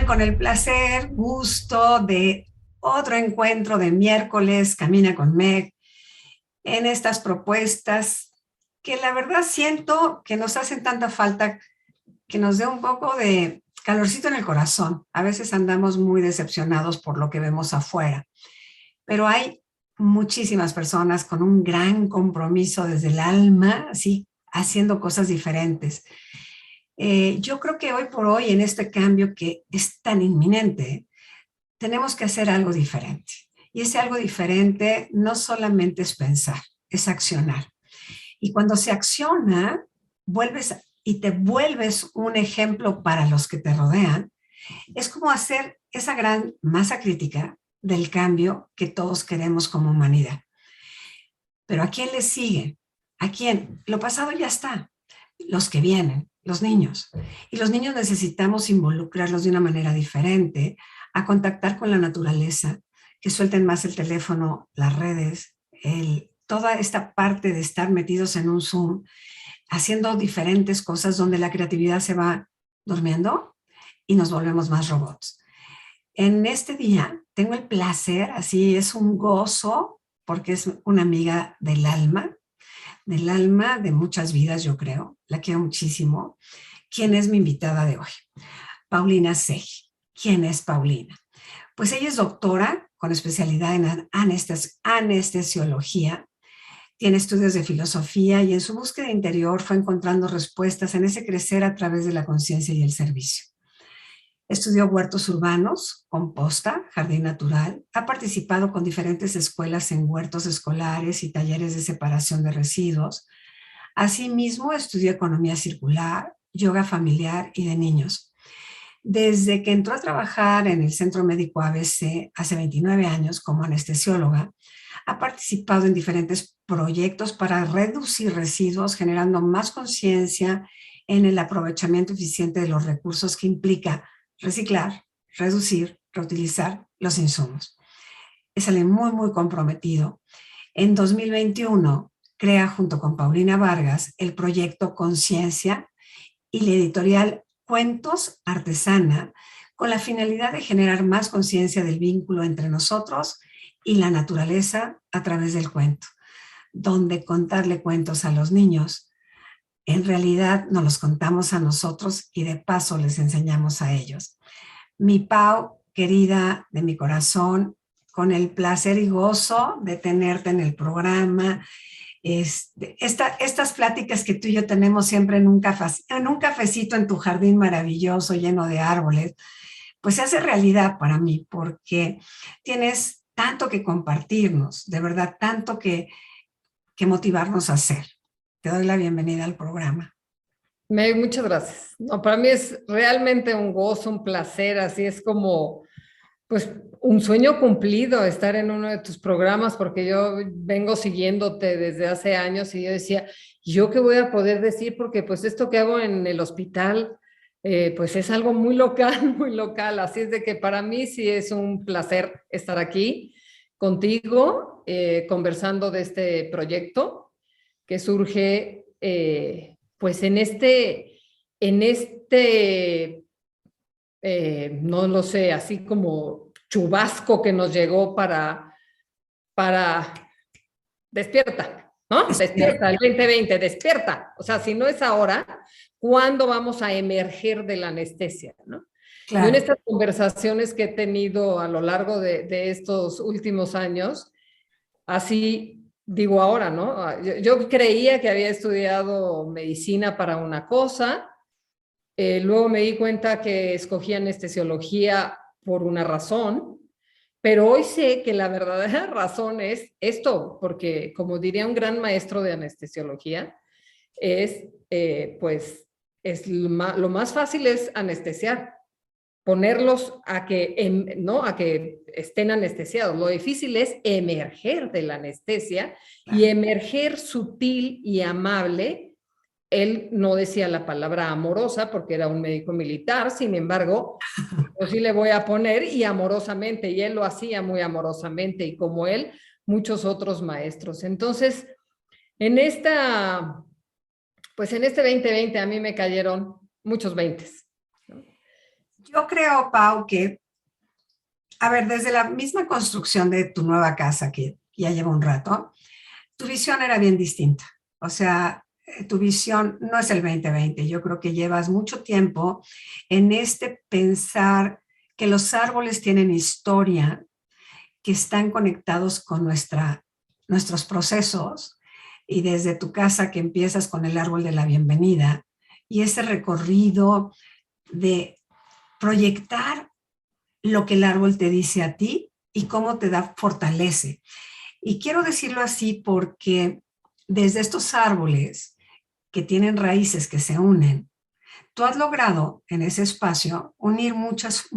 con el placer, gusto de otro encuentro de miércoles, Camina con Meg, en estas propuestas que la verdad siento que nos hacen tanta falta, que nos dé un poco de calorcito en el corazón. A veces andamos muy decepcionados por lo que vemos afuera, pero hay muchísimas personas con un gran compromiso desde el alma, así, haciendo cosas diferentes. Yo creo que hoy por hoy, en este cambio que es tan inminente, tenemos que hacer algo diferente. Y ese algo diferente no solamente es pensar, es accionar. Y cuando se acciona, vuelves y te vuelves un ejemplo para los que te rodean. Es como hacer esa gran masa crítica del cambio que todos queremos como humanidad. Pero ¿a quién le sigue? ¿A quién? Lo pasado ya está. Los que vienen, los niños. Y los niños necesitamos involucrarlos de una manera diferente, a contactar con la naturaleza, que suelten más el teléfono, las redes, toda esta parte de estar metidos en un Zoom, haciendo diferentes cosas donde la creatividad se va durmiendo y nos volvemos más robots. En este día tengo el placer, así es un gozo, porque es una amiga del alma de muchas vidas, yo creo, la quiero muchísimo. ¿Quién es mi invitada de hoy? Paulina Segi. ¿Quién es Paulina? Pues ella es doctora con especialidad en anestesiología, tiene estudios de filosofía y en su búsqueda interior fue encontrando respuestas en ese crecer a través de la conciencia y el servicio. Estudió huertos urbanos, composta, jardín natural, ha participado con diferentes escuelas en huertos escolares y talleres de separación de residuos. Asimismo, estudió economía circular, yoga familiar y de niños. Desde que entró a trabajar en el Centro Médico ABC hace 29 años como anestesióloga, ha participado en diferentes proyectos para reducir residuos, generando más conciencia en el aprovechamiento eficiente de los recursos que implica reciclar, reducir, reutilizar los insumos. Es alguien muy, muy comprometido. En 2021 crea junto con Paulina Vargas el proyecto Conciencia y la editorial Cuentos Artesana, con la finalidad de generar más conciencia del vínculo entre nosotros y la naturaleza a través del cuento, donde contarle cuentos a los niños, en realidad nos los contamos a nosotros y de paso les enseñamos a ellos. Mi Pau, querida de mi corazón, con el placer y gozo de tenerte en el programa. Estas pláticas que tú y yo tenemos siempre en un cafecito en tu jardín maravilloso lleno de árboles, pues se hace realidad para mí porque tienes tanto que compartirnos, de verdad, tanto que motivarnos a hacer. Te doy la bienvenida al programa. Meg, muchas gracias. No, para mí es realmente un gozo, un placer, así es como, pues, un sueño cumplido estar en uno de tus programas, porque yo vengo siguiéndote desde hace años y yo decía, ¿yo qué voy a poder decir? Porque pues esto que hago en el hospital, pues es algo muy local, muy local, así es de que para mí sí es un placer estar aquí contigo, conversando de este proyecto que surge, pues no lo sé, así como chubasco que nos llegó para despierta, ¿no? Despierta, el 2020, despierta. O sea, si no es ahora, ¿cuándo vamos a emerger de la anestesia, no? Claro. Yo en estas conversaciones que he tenido a lo largo de estos últimos años, así digo ahora, ¿no? Yo creía que había estudiado medicina para una cosa, luego me di cuenta que escogí anestesiología por una razón, pero hoy sé que la verdadera razón es esto, porque como diría un gran maestro de anestesiología, pues, lo más fácil es anestesiar, ponerlos ¿no? a que estén anestesiados. Lo difícil es emerger de la anestesia y emerger sutil y amable. Él no decía la palabra amorosa porque era un médico militar, sin embargo, yo sí le voy a poner y amorosamente, y él lo hacía muy amorosamente, y como él, muchos otros maestros. Entonces, pues en este 2020 a mí me cayeron muchos veintes, ¿no? Yo creo, Pau, que, a ver, desde la misma construcción de tu nueva casa, que ya lleva un rato, tu visión era bien distinta. O sea, tu visión no es el 2020. Yo creo que llevas mucho tiempo en este pensar que los árboles tienen historia, que están conectados con nuestros procesos, y desde tu casa que empiezas con el árbol de la bienvenida y ese recorrido de proyectar lo que el árbol te dice a ti y cómo te da fortalece. Y quiero decirlo así porque desde estos árboles que tienen raíces que se unen, tú has logrado en ese espacio unir muchas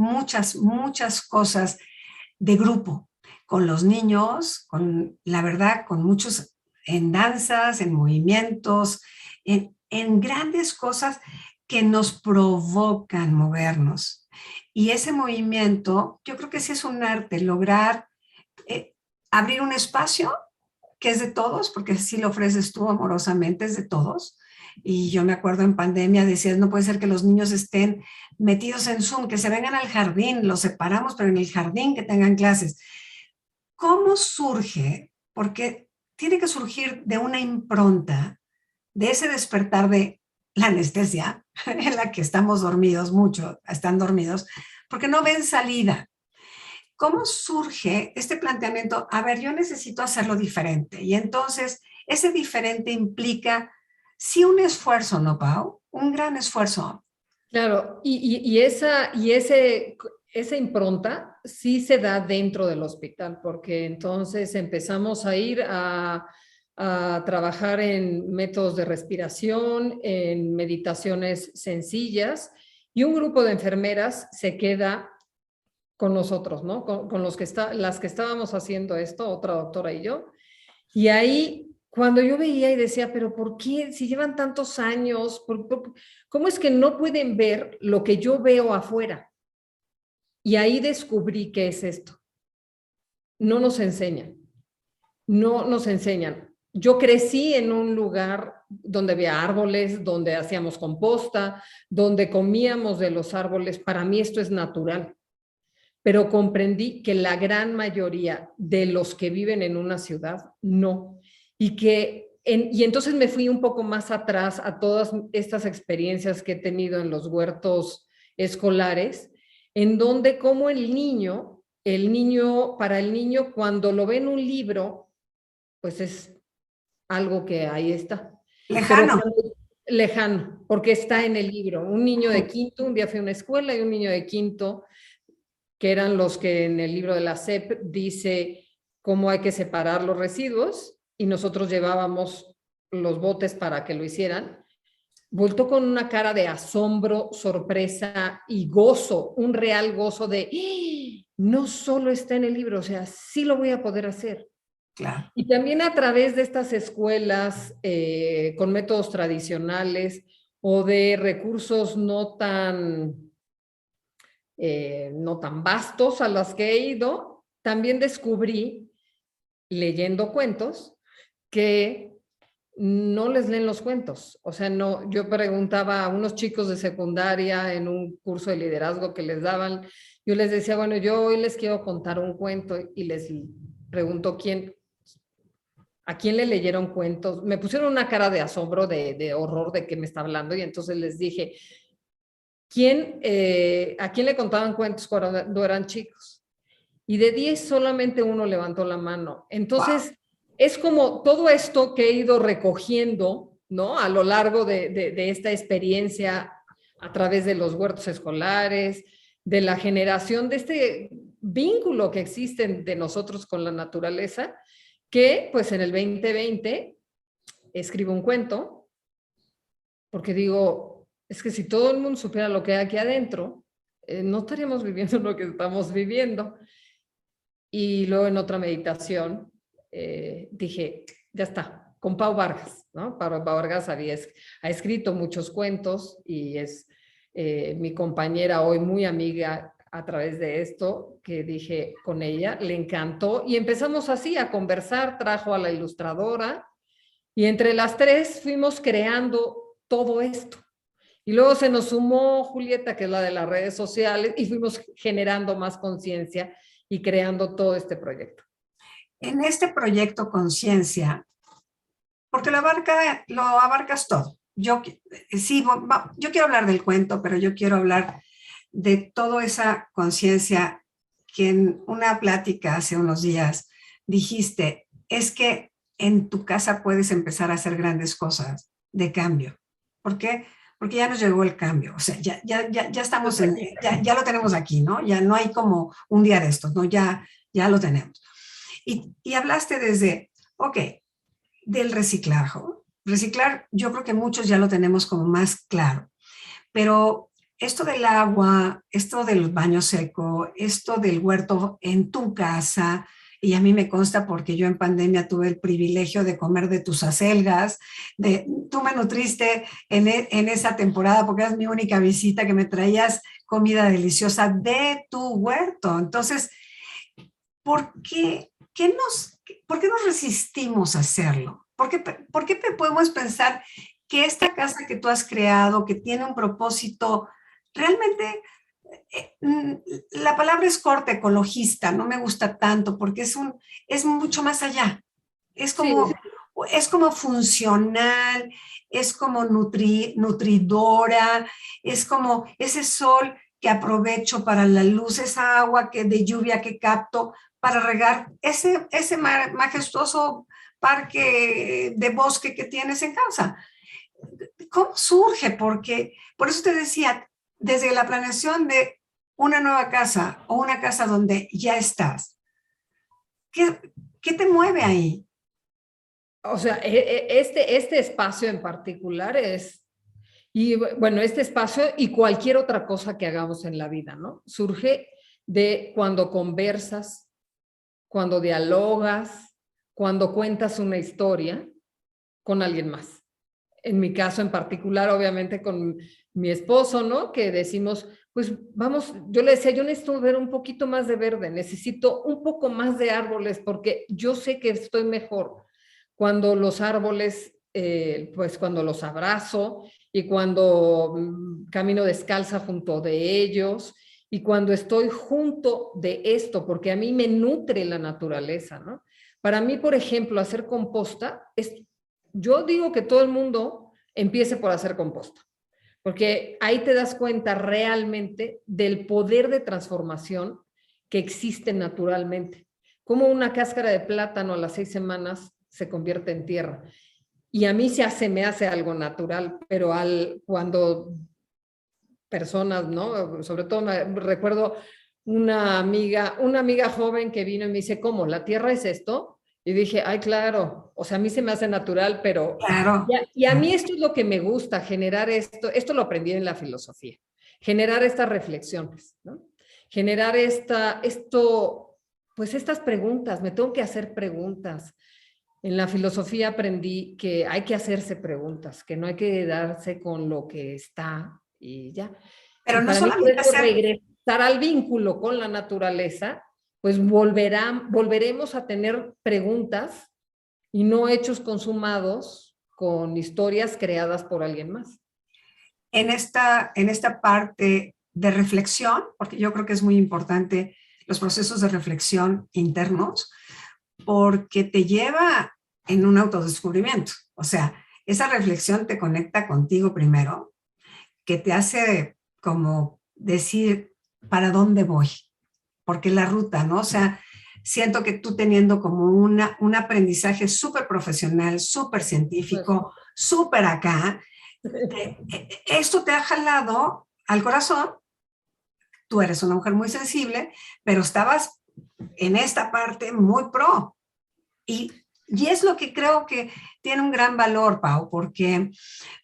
cosas de grupo, con los niños, con la verdad, con muchos en danzas, en movimientos, en grandes cosas que nos provocan movernos. Y ese movimiento, yo creo que sí es un arte, lograr abrir un espacio que es de todos, porque así lo ofreces tú amorosamente, es de todos. Y yo me acuerdo en pandemia, decías, no puede ser que los niños estén metidos en Zoom, que se vengan al jardín, los separamos, pero en el jardín que tengan clases. ¿Cómo surge? Porque tiene que surgir de una impronta, de ese despertar de la anestesia, en la que estamos dormidos mucho, están dormidos, porque no ven salida. ¿Cómo surge este planteamiento? A ver, yo necesito hacerlo diferente. Y entonces, ese diferente implica, sí, un esfuerzo, ¿no, Pau? Un gran esfuerzo. Claro, esa impronta sí se da dentro del hospital, porque entonces empezamos a ir a trabajar en métodos de respiración, en meditaciones sencillas, y un grupo de enfermeras se queda con nosotros, ¿no? Con las que estábamos haciendo esto, otra doctora y yo. Y ahí, cuando yo veía y decía, pero ¿por qué? Si llevan tantos años, ¿cómo es que no pueden ver lo que yo veo afuera? Y ahí descubrí qué es esto. No nos enseñan, no nos enseñan. Yo crecí en un lugar donde había árboles, donde hacíamos composta, donde comíamos de los árboles. Para mí esto es natural. Pero comprendí que la gran mayoría de los que viven en una ciudad no. Y entonces me fui un poco más atrás a todas estas experiencias que he tenido en los huertos escolares, en donde como para el niño cuando lo ve en un libro, pues es algo que ahí está. Pero Lejano. lejano, porque está en el libro. Un niño de quinto, un día fui a una escuela y un niño de quinto, que eran los que en el libro de la SEP dice cómo hay que separar los residuos, y nosotros llevábamos los botes para que lo hicieran, voltó con una cara de asombro, sorpresa y gozo, un real gozo de, no solo está en el libro, o sea, sí lo voy a poder hacer. Claro. Y también a través de estas escuelas con métodos tradicionales o de recursos no tan vastos a las que he ido, también descubrí, leyendo cuentos, que no les leen los cuentos. O sea, no, yo preguntaba a unos chicos de secundaria en un curso de liderazgo que les daban, yo les decía, bueno, yo hoy les quiero contar un cuento, y les pregunto a quién le leyeron cuentos. Me pusieron una cara de asombro, de horror de qué me está hablando, y entonces les dije, ¿a quién le contaban cuentos cuando eran chicos? Y de 10 solamente uno levantó la mano. Entonces, es como todo esto que he ido recogiendo, ¿no? A lo largo de esta experiencia a través de los huertos escolares, de la generación, de este vínculo que existe de nosotros con la naturaleza, que pues en el 2020 escribo un cuento, porque digo, es que si todo el mundo supiera lo que hay aquí adentro, no estaríamos viviendo lo que estamos viviendo. Y luego en otra meditación dije, ya está, con Pau Vargas, ¿no? Pau Vargas ha escrito muchos cuentos y es mi compañera hoy, muy amiga a través de esto, que dije con ella, le encantó, y empezamos así a conversar, trajo a la ilustradora, y entre las tres fuimos creando todo esto. Y luego se nos sumó Julieta, que es la de las redes sociales, y fuimos generando más conciencia y creando todo este proyecto. En este proyecto Conciencia, porque lo abarcas todo. Sí, yo quiero hablar del cuento, pero yo quiero hablar de toda esa conciencia que en una plática hace unos días dijiste, es que en tu casa puedes empezar a hacer grandes cosas de cambio. ¿Por qué? Porque ya nos llegó el cambio, o sea, ya estamos ya lo tenemos aquí, ¿no? Ya no hay como un día de estos, ¿no? Ya lo tenemos. Y hablaste desde, ok, del reciclaje. Reciclar, yo creo que muchos ya lo tenemos como más claro, pero esto del agua, esto del baño seco, esto del huerto en tu casa, y a mí me consta porque yo en pandemia tuve el privilegio de comer de tus acelgas, tú me nutriste en esa temporada porque eras mi única visita que me traías comida deliciosa de tu huerto. Entonces, ¿por qué, por qué nos resistimos a hacerlo? ¿Por qué podemos pensar que esta casa que tú has creado, que tiene un propósito realmente, la palabra es corta, ecologista, no me gusta tanto porque es mucho más allá. Es como, sí. Es como funcional, es como nutridora, es como ese sol que aprovecho para la luz, esa agua de lluvia que capto para regar ese majestuoso parque de bosque que tienes en casa. ¿Cómo surge? Porque, por eso te decía, desde la planeación de una nueva casa o una casa donde ya estás, ¿qué te mueve ahí? O sea, este espacio en particular y bueno, este espacio y cualquier otra cosa que hagamos en la vida, ¿no? Surge de cuando conversas, cuando dialogas, cuando cuentas una historia con alguien más. En mi caso en particular, obviamente con mi esposo, ¿no? Que decimos, pues vamos, yo le decía, yo necesito ver un poquito más de verde, necesito un poco más de árboles porque yo sé que estoy mejor cuando los árboles, pues cuando los abrazo y cuando camino descalza junto de ellos y cuando estoy junto de esto, porque a mí me nutre la naturaleza, ¿no? Para mí, por ejemplo, hacer composta, yo digo que todo el mundo empiece por hacer composta, porque ahí te das cuenta realmente del poder de transformación que existe naturalmente. Como una cáscara de plátano a las 6 semanas se convierte en tierra. Y a mí me hace algo natural, pero cuando personas, ¿no? Sobre todo recuerdo una amiga joven que vino y me dice, ¿cómo? ¿La tierra es esto? Y dije, ay, claro, o sea, a mí se me hace natural, pero... Claro. Y a mí esto es lo que me gusta, generar esto lo aprendí en la filosofía, generar estas reflexiones, ¿no? Generar pues estas preguntas, me tengo que hacer preguntas. En la filosofía aprendí que hay que hacerse preguntas, que no hay que darse con lo que está y ya. Pero y no para mí, por solamente eso, regresar al vínculo con la naturaleza, pues volveremos a tener preguntas y no hechos consumados con historias creadas por alguien más. En esta parte de reflexión, porque yo creo que es muy importante los procesos de reflexión internos, porque te lleva en un autodescubrimiento. O sea, esa reflexión te conecta contigo primero, que te hace como decir, ¿para dónde voy? Porque la ruta, ¿no? O sea, siento que tú teniendo como un aprendizaje súper profesional, súper científico, súper acá, esto te ha jalado al corazón. Tú eres una mujer muy sensible, pero estabas en esta parte muy pro. Y es lo que creo que tiene un gran valor, Pau, porque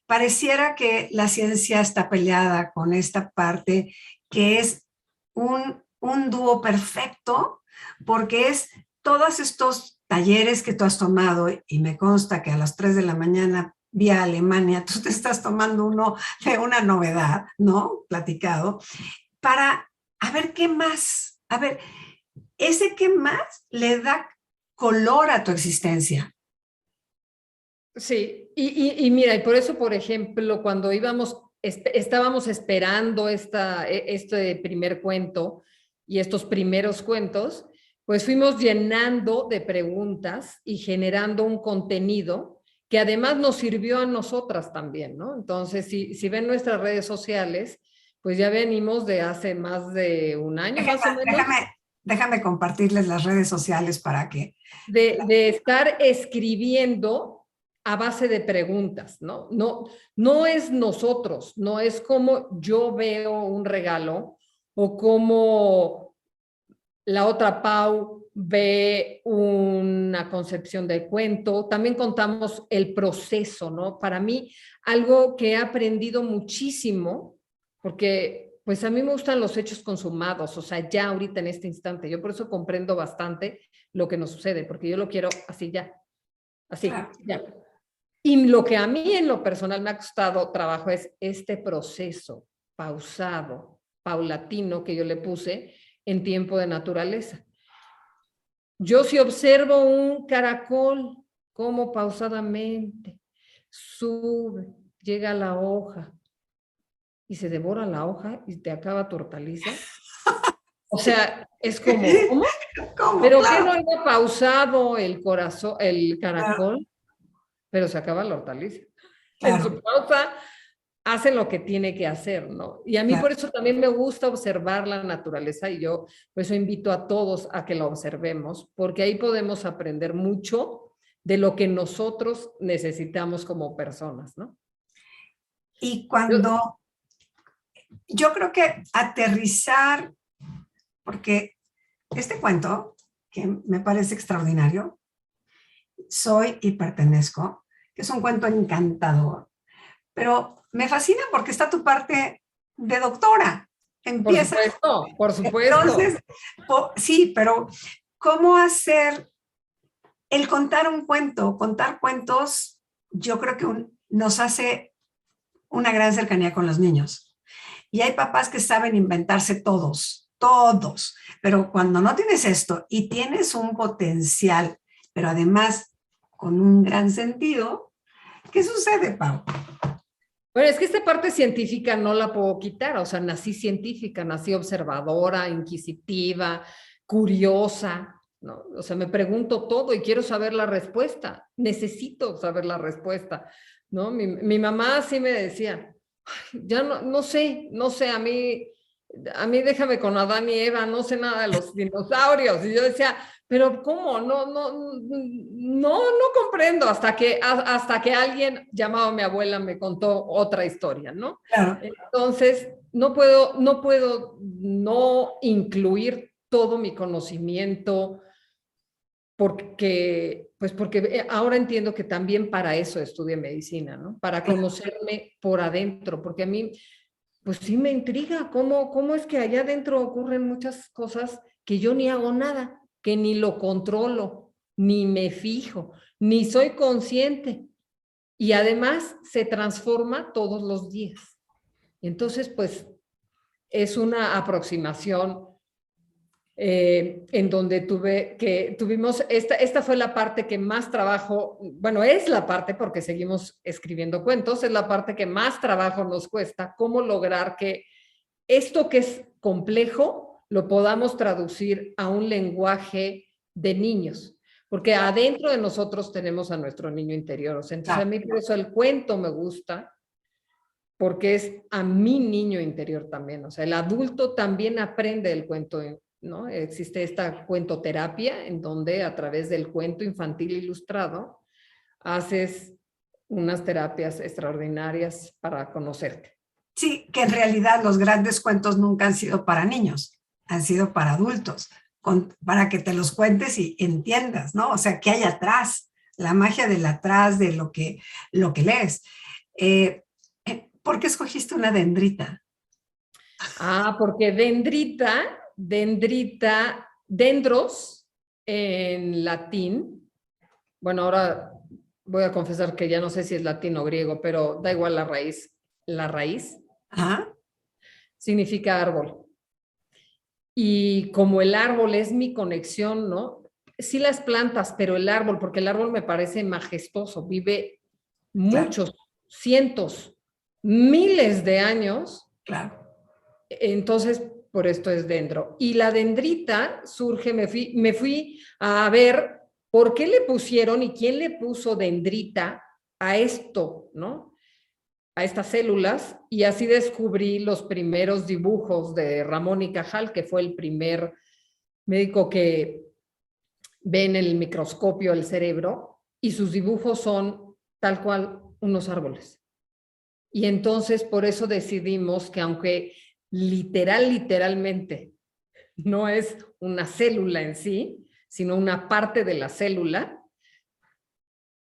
pareciera que la ciencia está peleada con esta parte que es un dúo perfecto, porque es todos estos talleres que tú has tomado, y me consta que a las 3 de la mañana vía Alemania, tú te estás tomando uno de una novedad, ¿no? Platicado, para a ver qué más, a ver, ese qué más le da color a tu existencia. Sí, y mira, y por eso, por ejemplo, cuando íbamos estábamos esperando este primer cuento y estos primeros cuentos, pues fuimos llenando de preguntas y generando un contenido que además nos sirvió a nosotras también, ¿no? Entonces, si ven nuestras redes sociales, pues ya venimos de hace más de un año, más o menos. Déjame compartirles las redes sociales para que... De estar escribiendo a base de preguntas, ¿no? No es nosotros, no es como yo veo un regalo o como la otra Pau ve una concepción del cuento. También contamos el proceso, ¿no? Para mí, algo que he aprendido muchísimo, porque pues a mí me gustan los hechos consumados, o sea, ya ahorita en este instante. Yo por eso comprendo bastante lo que nos sucede, porque yo lo quiero así ya, así, ya. Y lo que a mí en lo personal me ha costado trabajo es este proceso pausado, paulatino que yo le puse en tiempo de naturaleza. Yo si observo un caracol, como pausadamente sube, llega a la hoja y se devora la hoja y te acaba tu hortaliza. O sea, es como, ¿cómo? Pero claro, que no haya pausado el corazón, el caracol, claro, pero se acaba la hortaliza. Claro. En su pausa hace lo que tiene que hacer, ¿no? Y a mí por eso también me gusta observar la naturaleza y yo por eso invito a todos a que la observemos, porque ahí podemos aprender mucho de lo que nosotros necesitamos como personas, ¿no? Y cuando yo creo que aterrizar, porque este cuento, que me parece extraordinario, Soy y Pertenezco, que es un cuento encantador, pero me fascina porque está tu parte de doctora. Empieza. Por supuesto. Entonces, sí, pero ¿cómo hacer el contar un cuento? Contar cuentos, yo creo que nos hace una gran cercanía con los niños. Y hay papás que saben inventarse todos, pero cuando no tienes esto y tienes un potencial, pero además con un gran sentido, ¿qué sucede, Pau? Bueno, es que esta parte científica no la puedo quitar, o sea, nací científica, nací observadora, inquisitiva, curiosa, ¿no? O sea, me pregunto todo y quiero saber la respuesta, necesito saber la respuesta, ¿no? Mi mamá sí me decía, ya no sé, a mí déjame con Adán y Eva, no sé nada de los dinosaurios. Y yo decía, pero ¿cómo? No comprendo hasta que alguien llamado a mi abuela me contó otra historia, ¿no? Claro. Entonces, no puedo no incluir todo mi conocimiento porque ahora entiendo que también para eso estudié medicina, ¿no? Para conocerme por adentro, porque a mí, pues sí me intriga cómo es que allá adentro ocurren muchas cosas que yo ni hago nada, que ni lo controlo, ni me fijo, ni soy consciente. Y además se transforma todos los días. Entonces, pues, es una aproximación en donde tuvimos, esta fue la parte que más trabajo, bueno, es la parte porque seguimos escribiendo cuentos, es la parte que más trabajo nos cuesta, cómo lograr que esto que es complejo lo podamos traducir a un lenguaje de niños, porque adentro de nosotros tenemos a nuestro niño interior, o sea, entonces a mí por eso el cuento me gusta, porque es a mi niño interior también, o sea, el adulto también aprende del cuento, ¿no? Existe esta cuentoterapia en donde a través del cuento infantil ilustrado haces unas terapias extraordinarias para conocerte. Sí, que en realidad los grandes cuentos nunca han sido para niños, han sido para adultos, para que te los cuentes y entiendas, ¿no? O sea, ¿qué hay atrás? La magia del atrás de lo que lees. ¿Por qué escogiste una dendrita? Porque dendros en latín, bueno, ahora voy a confesar que ya no sé si es latín o griego, pero da igual la raíz. La raíz significa árbol. Y como el árbol es mi conexión, ¿no? Sí las plantas, pero el árbol, porque el árbol me parece majestuoso, vive muchos, cientos miles de años. Claro. Entonces, por esto es dendro. Y la dendrita surge, me fui a ver por qué le pusieron y quién le puso dendrita a esto, ¿no? A estas células, y así descubrí los primeros dibujos de Ramón y Cajal, que fue el primer médico que ve en el microscopio el cerebro, y sus dibujos son tal cual unos árboles. Y entonces por eso decidimos que aunque literalmente no es una célula en sí, sino una parte de la célula,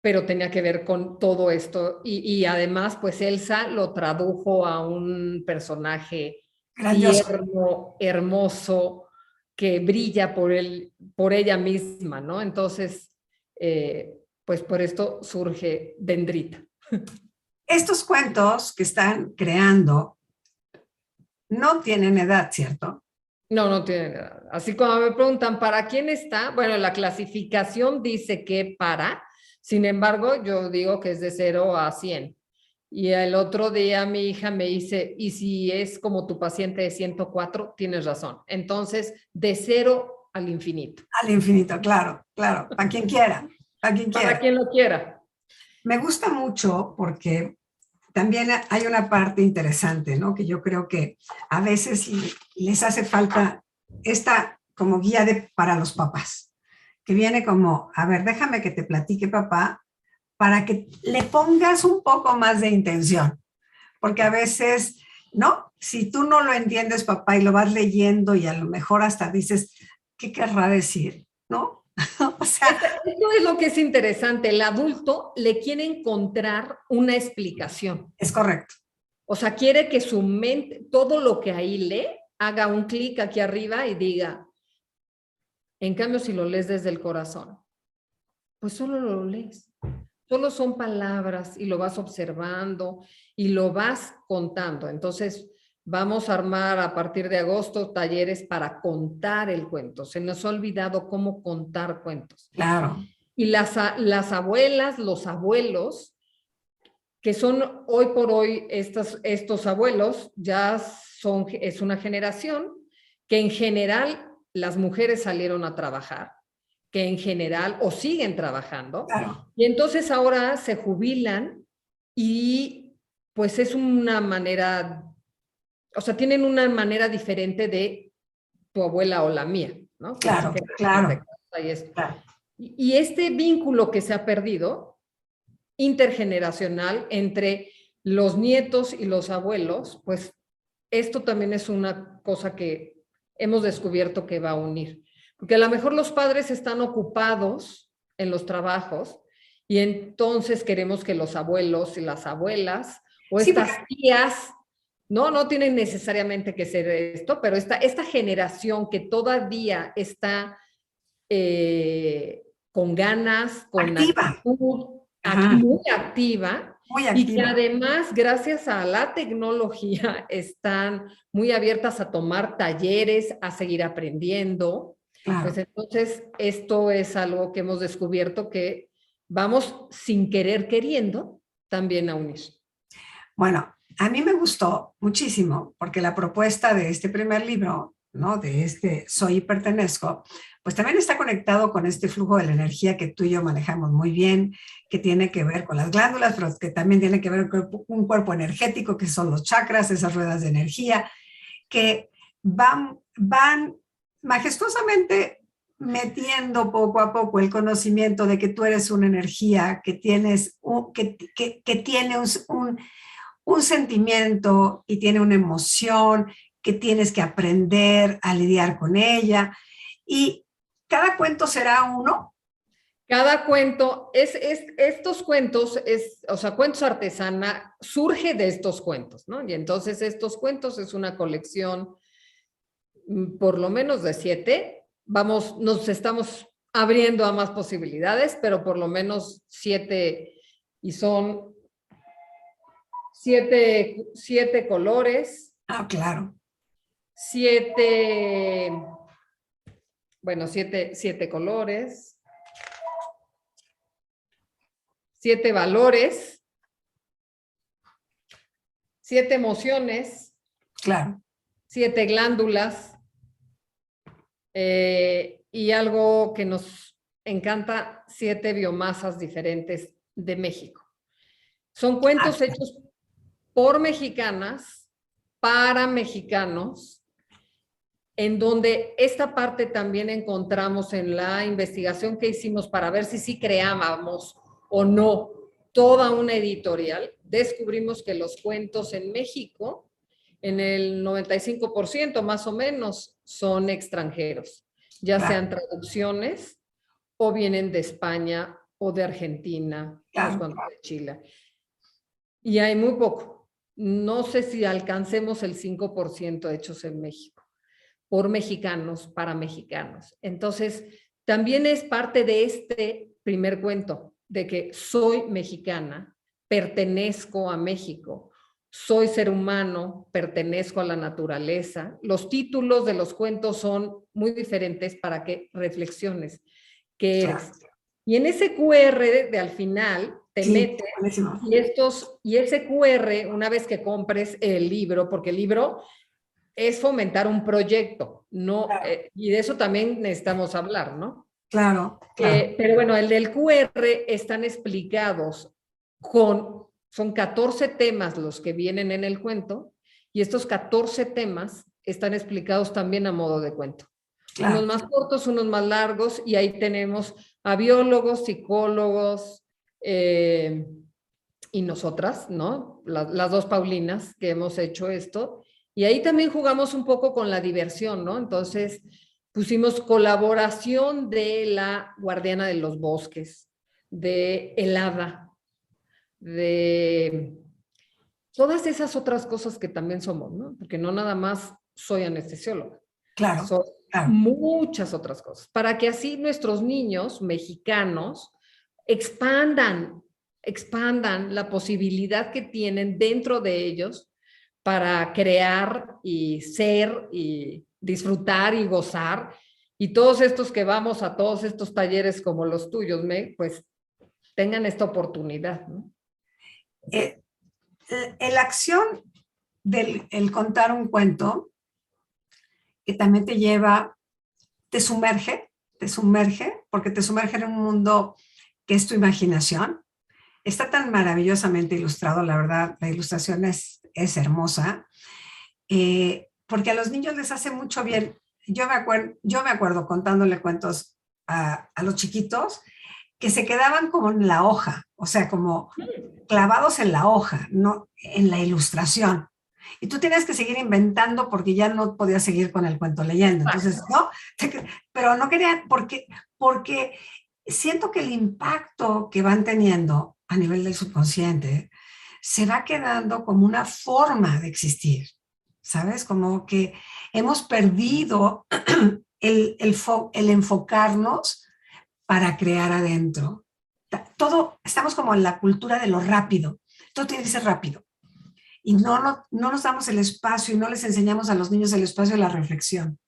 pero tenía que ver con todo esto. Y además, pues Elsa lo tradujo a un personaje Grandioso. tierno, hermoso, que brilla por ella misma, ¿no? Entonces, pues por esto surge Dendrita. Estos cuentos que están creando no tienen edad, ¿cierto? No, no tiene nada. Así como me preguntan, ¿para quién está? Bueno, la clasificación dice que para, sin embargo, yo digo que es de 0 a 100. Y el otro día mi hija me dice, ¿y si es como tu paciente de 104? Tienes razón. Entonces, de 0 al infinito. Al infinito, claro, claro, para quien quiera, para quien Para quiera. quien lo quiera. Me gusta mucho porque también hay una parte interesante, ¿no? Que yo creo que a veces les hace falta esta como guía para los papás, que viene como, a ver, déjame que te platique papá, para que le pongas un poco más de intención, porque a veces, ¿no? Si tú no lo entiendes, papá, y lo vas leyendo y a lo mejor hasta dices, ¿qué querrá decir? ¿No? O sea, Esto es lo que es interesante. El adulto le quiere encontrar una explicación. es correcto. O sea, quiere que su mente, todo lo que ahí lee, haga un clic aquí arriba y diga, en cambio, si lo lees desde el corazón, pues solo lo lees. Solo son palabras y lo vas observando y lo vas contando. Entonces, vamos a armar a partir de agosto talleres para contar el cuento. Se nos ha olvidado cómo contar cuentos. Claro. Y las abuelas, los abuelos, que son hoy por hoy estos abuelos, ya es una generación que en general las mujeres salieron a trabajar, que en general o siguen trabajando, Claro. y entonces ahora se jubilan y pues es una manera, o sea, tienen una manera diferente de tu abuela o la mía, ¿no? Claro, Que claro, y esto. claro. Y este vínculo que se ha perdido, intergeneracional, entre los nietos y los abuelos, pues esto también es una cosa que hemos descubierto que va a unir. Porque a lo mejor los padres están ocupados en los trabajos y entonces queremos que los abuelos y las abuelas o Sí, estas tías, no tienen necesariamente que ser esto, pero esta generación que todavía está con ganas, con activa. actitud, Ajá, muy activa, muy y que activa. además, gracias a la tecnología, están muy abiertas a tomar talleres, a seguir aprendiendo. Pues Claro. entonces, esto es algo que hemos descubierto que vamos sin querer queriendo también a unir. Bueno, a mí me gustó muchísimo porque la propuesta de este primer libro, ¿no? De este Soy y Pertenezco, pues también está conectado con este flujo de la energía que tú y yo manejamos muy bien, que tiene que ver con las glándulas, pero que también tiene que ver con un cuerpo energético, que son los chakras, esas ruedas de energía, que van majestuosamente metiendo poco a poco el conocimiento de que tú eres una energía, que tienes que tiene un sentimiento y tiene una emoción, que tienes que aprender a lidiar con ella. Y cada cuento será uno. Cada cuento, estos cuentos, o sea, cuentos artesana, surge de estos cuentos, ¿no? Y entonces estos cuentos es una colección por lo menos de 7. Vamos, nos estamos abriendo a más posibilidades, pero por lo menos 7, y son 7 colores, Ah, claro. 7, bueno, 7 colores, 7 valores, 7 emociones, Claro. 7 glándulas, y algo que nos encanta, 7 biomasas diferentes de México. Son cuentos hechos por mexicanas, para mexicanos, en donde esta parte también encontramos en la investigación que hicimos para ver si sí creábamos o no toda una editorial. Descubrimos que los cuentos en México, en el 95% más o menos, son extranjeros, ya sean traducciones o vienen de España o de Argentina, unos cuantos de Chile. Y hay muy poco. No sé si alcancemos el 5% hechos en México, por mexicanos, para mexicanos. Entonces, también es parte de este primer cuento, de que soy mexicana, pertenezco a México, soy ser humano, pertenezco a la naturaleza. Los títulos de los cuentos son muy diferentes para que reflexiones qué eres. Y en ese QR de al final te metes y ese QR, una vez que compres el libro, porque el libro es fomentar un proyecto, ¿no? Y de eso también necesitamos hablar, ¿no? Claro. Pero bueno, el del QR están explicados son 14 temas los que vienen en el cuento, y estos 14 temas están explicados también a modo de cuento. Unos más cortos, unos más largos, y ahí tenemos a biólogos, psicólogos, y nosotras, ¿no? Las dos Paulinas que hemos hecho esto. Y ahí también jugamos un poco con la diversión, ¿no? Entonces pusimos colaboración de la guardiana de los bosques, de el hada, de todas esas otras cosas que también somos, ¿no? Porque no nada más soy anestesióloga. Son muchas otras cosas. Para que así nuestros niños mexicanos expandan la posibilidad que tienen dentro de ellos para crear y ser y disfrutar y gozar. Y todos estos que vamos a todos estos talleres como los tuyos, pues tengan esta oportunidad, ¿no? La acción del el contar un cuento, que también te lleva, te sumerge, porque te sumerge en un mundo que es tu imaginación. Está tan maravillosamente ilustrado, la verdad, la ilustración es hermosa, porque a los niños les hace mucho bien. Yo me acuerdo contándole cuentos a los chiquitos que se quedaban como en la hoja, o sea, como clavados en la hoja, no en la ilustración. Y tú tienes que seguir inventando porque ya no podías seguir con el cuento leyendo. Entonces, ¿no? Pero no quería, porque siento que el impacto que van teniendo a nivel del subconsciente se va quedando como una forma de existir, ¿sabes? Como que hemos perdido el enfocarnos para crear adentro. Todo, estamos como en la cultura de lo rápido. Todo tiene que ser rápido. Y no nos damos el espacio y no les enseñamos a los niños el espacio de la reflexión.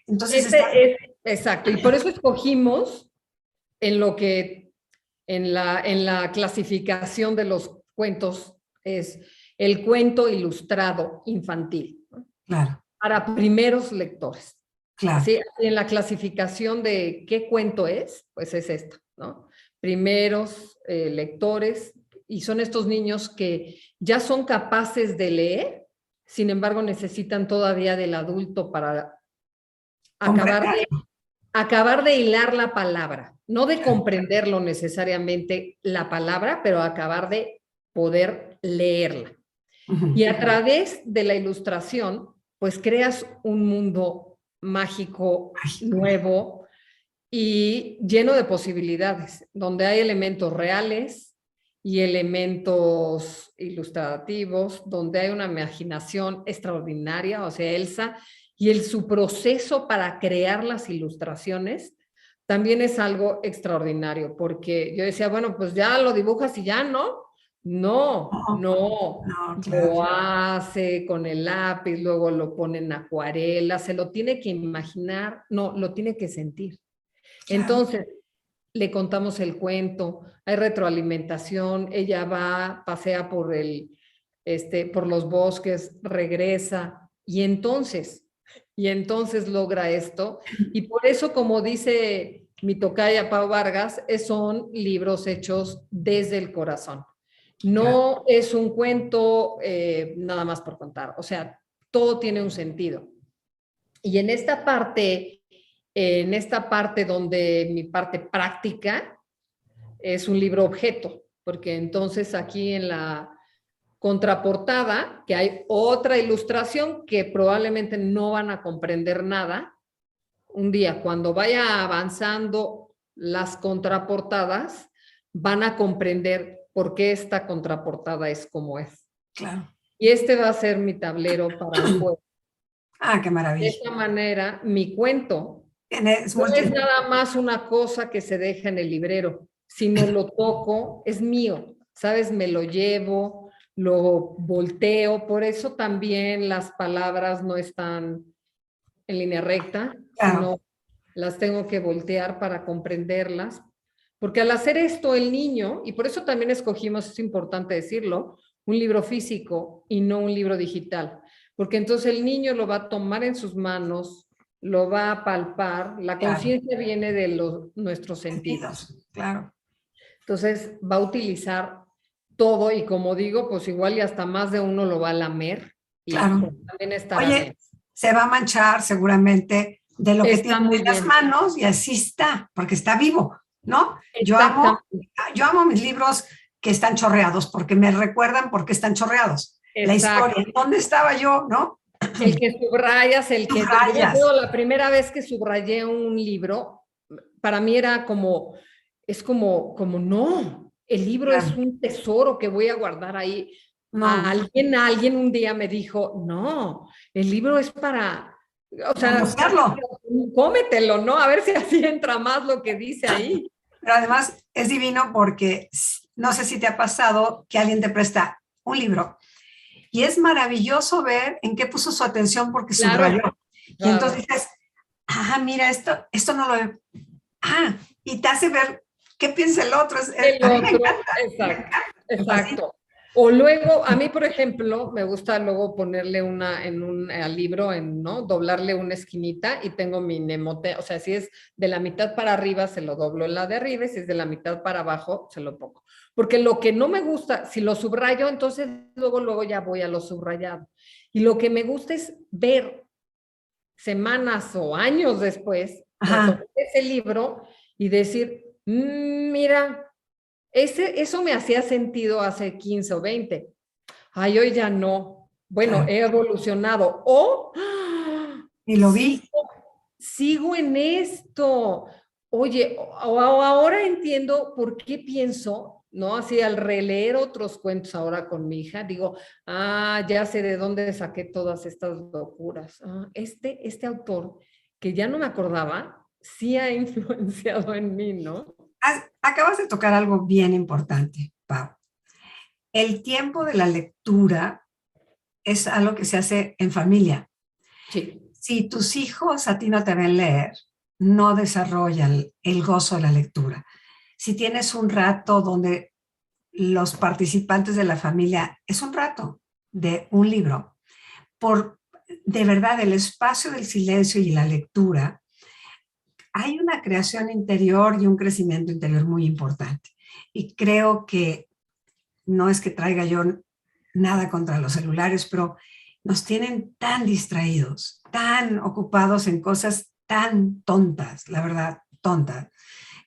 Entonces exacto, y por eso escogimos en la clasificación de los cuentos es el cuento ilustrado infantil, ¿no? Claro. Para primeros lectores. Claro. Así, en la clasificación de qué cuento es, pues es esta, ¿no? Primeros lectores, y son estos niños que ya son capaces de leer, sin embargo necesitan todavía del adulto para acabar de hilar la palabra, no de comprenderlo necesariamente la palabra, pero acabar de poder leerla. Y a través de la ilustración, pues creas un mundo mágico, nuevo y lleno de posibilidades, donde hay elementos reales y elementos ilustrativos, donde hay una imaginación extraordinaria, o sea, Elsa, y su proceso para crear las ilustraciones también es algo extraordinario, porque yo decía, bueno, pues ya lo dibujas y ya, ¿no? No, claro. Lo hace con el lápiz, luego lo pone en acuarela, se lo tiene que imaginar, no, lo tiene que sentir. Claro. Entonces, le contamos el cuento, hay retroalimentación, ella pasea por por los bosques, regresa y entonces logra esto. Y por eso, como dice mi tocaya Pau Vargas, son libros hechos desde el corazón. No es un cuento nada más por contar, o sea, todo tiene un sentido. Y en esta parte donde mi parte práctica es un libro objeto, porque entonces aquí en la contraportada, que hay otra ilustración que probablemente no van a comprender nada, un día cuando vaya avanzando las contraportadas, van a comprender por qué esta contraportada es como es. Claro. Y va a ser mi tablero para el juego. Ah, qué maravilla. De esta manera, mi cuento no es nada más una cosa que se deja en el librero, sino lo toco, es mío, ¿sabes? Me lo llevo, lo volteo, por eso también las palabras no están en línea recta, sino las tengo que voltear para comprenderlas, porque al hacer esto el niño, y por eso también escogimos, es importante decirlo, un libro físico y no un libro digital, porque entonces el niño lo va a tomar en sus manos, lo va a palpar, la conciencia viene de nuestros sentidos. Claro. Entonces va a utilizar todo y como digo, pues igual y hasta más de uno lo va a lamer. Y claro. También estará Oye, bien. Se va a manchar seguramente de lo que tiene en las manos y así está, porque está vivo, ¿no? Yo amo mis libros que están chorreados porque me recuerdan por qué están chorreados. La historia, ¿dónde estaba yo, no? El que subrayas, yo la primera vez que subrayé un libro, para mí era como no, el libro es un tesoro que voy a guardar ahí. No. Alguien un día me dijo, no, el libro es para, o sea, cómetelo, ¿no? A ver si así entra más lo que dice ahí. Pero además es divino porque no sé si te ha pasado que alguien te presta un libro y es maravilloso ver en qué puso su atención porque subrayó. Y entonces dices, mira, esto no lo he... y te hace ver qué piensa el otro. A mí me encanta. Exacto. O luego, a mí, por ejemplo, me gusta luego ponerle al libro, ¿no? Doblarle una esquinita y tengo mi nemote, o sea, si es de la mitad para arriba, se lo doblo en la de arriba, y si es de la mitad para abajo, se lo pongo. Porque lo que no me gusta, si lo subrayo, entonces luego ya voy a lo subrayado. Y lo que me gusta es ver semanas o años después, ese libro y decir, mira, eso me hacía sentido hace 15 o 20. Ay, hoy ya no. Bueno, he evolucionado. Y lo vi. Sigo en esto. Oye, ahora entiendo por qué pienso, ¿no? Así al releer otros cuentos ahora con mi hija, digo, ya sé de dónde saqué todas estas locuras. Este autor, que ya no me acordaba, sí ha influenciado en mí, ¿no? Acabas de tocar algo bien importante, Pau. El tiempo de la lectura es algo que se hace en familia. Sí. Si tus hijos a ti no te ven leer, no desarrollan el gozo de la lectura. Si tienes un rato donde los participantes de la familia, es un rato de un libro, de verdad el espacio del silencio y la lectura, hay una creación interior y un crecimiento interior muy importante. Y creo que no es que traiga yo nada contra los celulares, pero nos tienen tan distraídos, tan ocupados en cosas tan tontas, la verdad, tontas.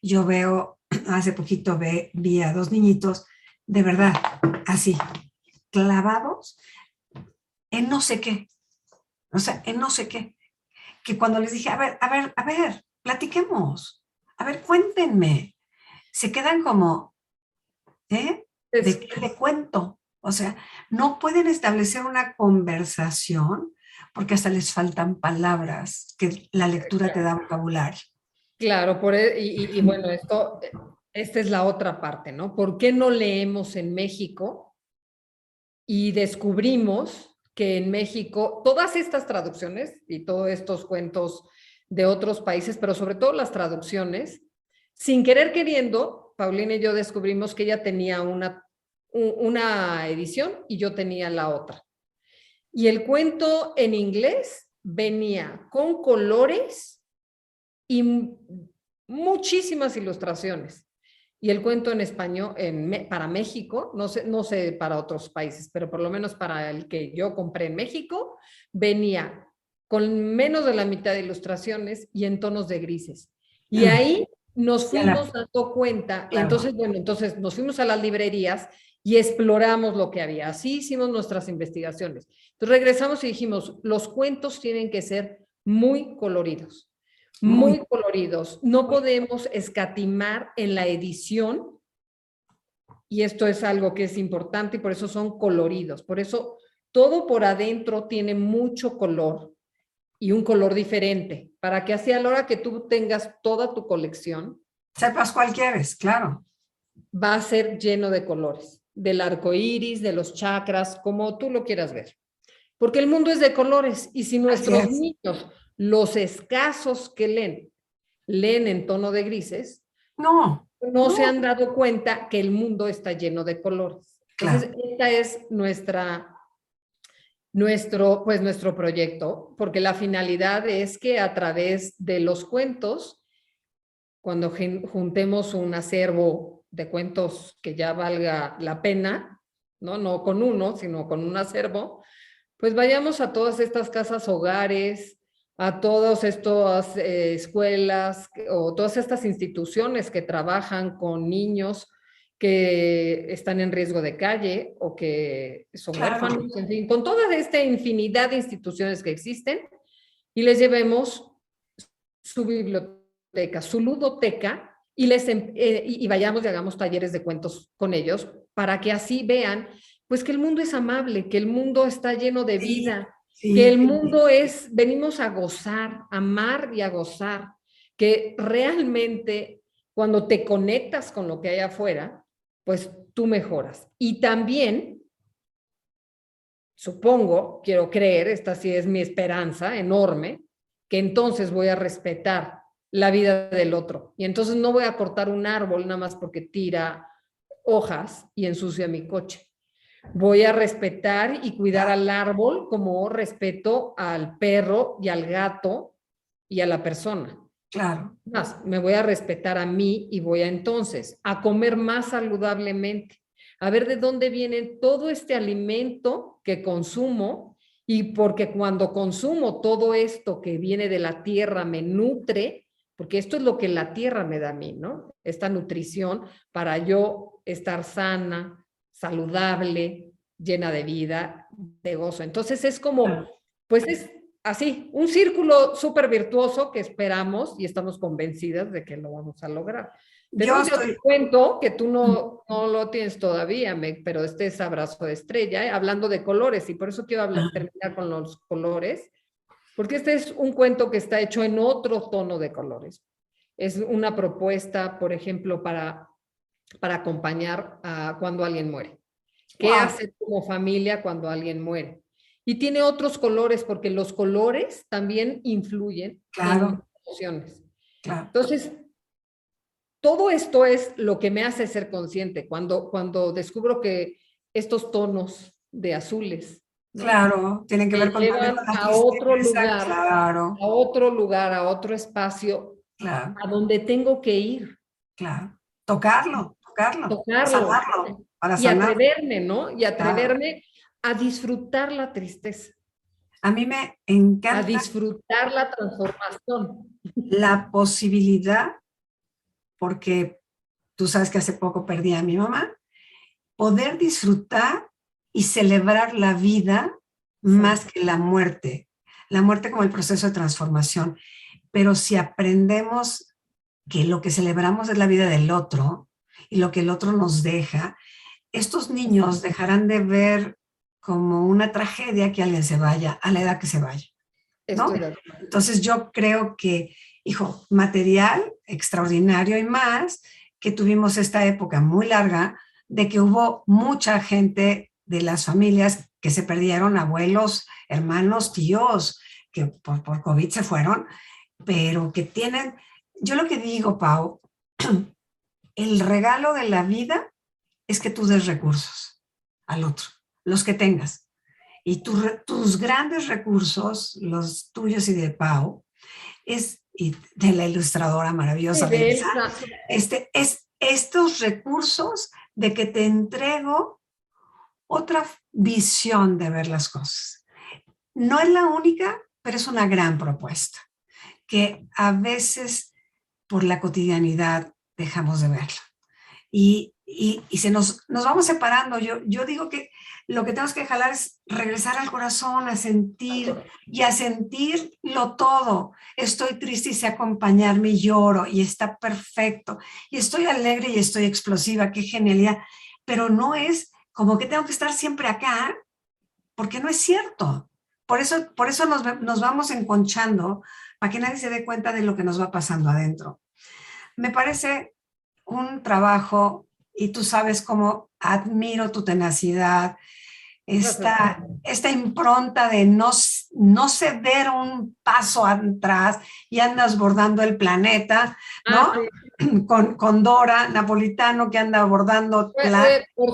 Yo veo, hace poquito vi a dos niñitos, de verdad, así, clavados en no sé qué, o sea, en no sé qué, que cuando les dije, a ver, platiquemos, a ver, cuéntenme, se quedan como, ¿de qué le cuento? O sea, no pueden establecer una conversación porque hasta les faltan palabras, que la lectura te da vocabulario. Claro, y bueno, esta es la otra parte, ¿no? ¿Por qué no leemos en México? Y descubrimos que en México todas estas traducciones y todos estos cuentos de otros países, pero sobre todo las traducciones, sin querer queriendo, Paulina y yo descubrimos que ella tenía una edición y yo tenía la otra. Y el cuento en inglés venía con colores y muchísimas ilustraciones. Y el cuento en español, para México, no sé para otros países, pero por lo menos para el que yo compré en México, venía con menos de la mitad de ilustraciones y en tonos de grises. Y ahí nos fuimos dando cuenta, claro. Entonces nos fuimos a las librerías y exploramos lo que había. Así hicimos nuestras investigaciones. Entonces regresamos y dijimos, los cuentos tienen que ser muy coloridos. Muy coloridos. No podemos escatimar en la edición, y esto es algo que es importante y por eso son coloridos. Por eso todo por adentro tiene mucho color y un color diferente, para que así a la hora que tú tengas toda tu colección, sepas cuál quieres, claro. Va a ser lleno de colores, del arco iris, de los chakras, como tú lo quieras ver. Porque el mundo es de colores y si nuestros niños, los escasos que leen en tono de grises, no se han dado cuenta que el mundo está lleno de colores. Entonces, esta es nuestro proyecto, porque la finalidad es que a través de los cuentos, cuando juntemos un acervo de cuentos que ya valga la pena, no con uno, sino con un acervo, pues vayamos a todas estas casas hogares, a todas estas escuelas o todas estas instituciones que trabajan con niños que están en riesgo de calle o que son huérfanos, en fin, con toda esta infinidad de instituciones que existen, y les llevemos su biblioteca, su ludoteca, y vayamos y hagamos talleres de cuentos con ellos para que así vean pues que el mundo es amable, que el mundo está lleno de vida, que el mundo venimos a gozar, a amar y a gozar, que realmente cuando te conectas con lo que hay afuera, pues tú mejoras. Y también, supongo, quiero creer, esta sí es mi esperanza enorme, que entonces voy a respetar la vida del otro. Y entonces no voy a cortar un árbol nada más porque tira hojas y ensucia mi coche. Voy a respetar y cuidar al árbol como respeto al perro y al gato y a la persona. Claro. Más, me voy a respetar a mí y voy entonces a comer más saludablemente, a ver de dónde viene todo este alimento que consumo, y porque cuando consumo todo esto que viene de la tierra me nutre, porque esto es lo que la tierra me da a mí, ¿no? Esta nutrición para yo estar sana, saludable, llena de vida, de gozo. Entonces es como, pues es así, un círculo súper virtuoso que esperamos y estamos convencidas de que lo vamos a lograr. Tenemos otro cuento que tú no lo tienes todavía, pero este es Abrazo de Estrella, hablando de colores, y por eso quiero terminar con los colores, porque este es un cuento que está hecho en otro tono de colores. Es una propuesta, por ejemplo, para acompañar a cuando alguien muere. ¿Qué hace como familia cuando alguien muere? Y tiene otros colores, porque los colores también influyen en emociones. Entonces, todo esto es lo que me hace ser consciente cuando descubro que estos tonos de azules, ¿no? Claro, tienen que ver con llevan a otro lugar, a otro lugar, a otro espacio, a donde tengo que ir. Claro, tocarlo, sanarlo, para y atreverme, ¿no? Y atreverme a disfrutar la tristeza. A mí me encanta. A disfrutar la transformación. La posibilidad, porque tú sabes que hace poco perdí a mi mamá, poder disfrutar y celebrar la vida más que la muerte como el proceso de transformación. Pero si aprendemos que lo que celebramos es la vida del otro y lo que el otro nos deja, estos niños dejarán de ver como una tragedia que alguien se vaya a la edad que se vaya, ¿no? Entonces yo creo que, hijo, material extraordinario y más, que tuvimos esta época muy larga de que hubo mucha gente de las familias que se perdieron, abuelos, hermanos, tíos, que por COVID se fueron, pero que tienen, yo lo que digo, Pau, el regalo de la vida es que tú des recursos al otro, los que tengas. Y tus grandes recursos, los tuyos y de Pau, y de la ilustradora maravillosa de Elsa, Elsa. es estos recursos de que te entrego otra visión de ver las cosas. No es la única, pero es una gran propuesta que a veces por la cotidianidad dejamos de verla. Y nos vamos separando. Yo digo que lo que tenemos que jalar es regresar al corazón, a sentir y a sentirlo todo. Estoy triste y sé acompañarme y lloro y está perfecto. Y estoy alegre y estoy explosiva, qué genialidad. Pero no es como que tengo que estar siempre acá, porque no es cierto. Por eso nos vamos enconchando para que nadie se dé cuenta de lo que nos va pasando adentro. Me parece un trabajo, y tú sabes cómo admiro tu tenacidad, esta impronta de no ceder un paso atrás y andas bordando el planeta, ¿no? Sí. Con Dora Napolitano, que anda bordando Por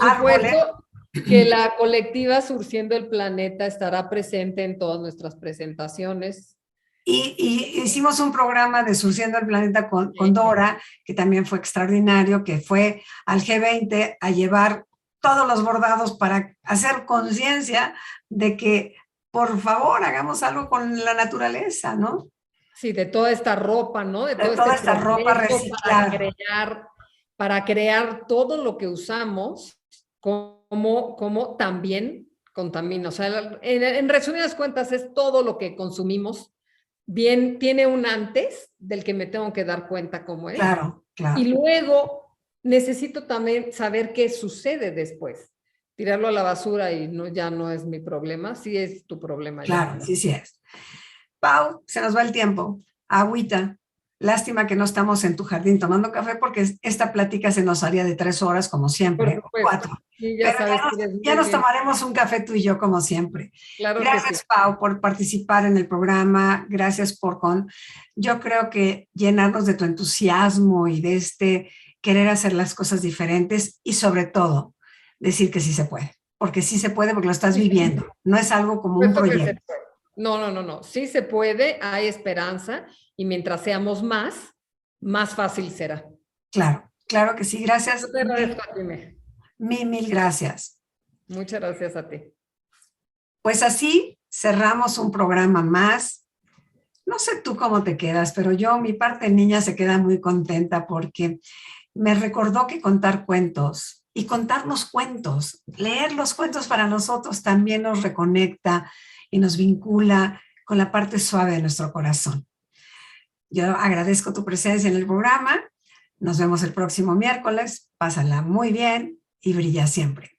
árboles. supuesto que la colectiva Surciendo el Planeta estará presente en todas nuestras presentaciones. Y hicimos un programa de Surciendo el Planeta con Dora, que también fue extraordinario, que fue al G20 a llevar todos los bordados para hacer conciencia de que, por favor, hagamos algo con la naturaleza, ¿no? Sí, de toda esta ropa, ¿no? De todo toda esta ropa reciclada. Para crear todo lo que usamos, como también contamina. O sea, en resumidas cuentas, es todo lo que consumimos. Bien, tiene un antes del que me tengo que dar cuenta cómo es. Claro, claro. Y luego necesito también saber qué sucede después. Tirarlo a la basura y ya no es mi problema, sí es tu problema. Claro, ya. sí es. Pau, se nos va el tiempo. Agüita. Lástima que no estamos en tu jardín tomando café porque esta plática se nos haría de 3 horas como siempre, o 4. Sí, ya pero ya nos tomaremos un café tú y yo como siempre. Claro. Gracias, sí. Pau, por participar en el programa. Gracias yo creo que llenarnos de tu entusiasmo y de querer hacer las cosas diferentes y sobre todo decir que sí se puede. Porque sí se puede porque lo estás viviendo. No es algo como un proyecto. No. Sí se puede, hay esperanza y mientras seamos más fácil será. Claro que sí. Gracias. Te agradezco a ti, Mil gracias. Muchas gracias a ti. Pues así cerramos un programa más. No sé tú cómo te quedas, pero mi parte niña se queda muy contenta porque me recordó que contar cuentos y contarnos cuentos, leer los cuentos para nosotros también nos reconecta y nos vincula con la parte suave de nuestro corazón. Yo agradezco tu presencia en el programa. Nos vemos el próximo miércoles. Pásala muy bien y brilla siempre.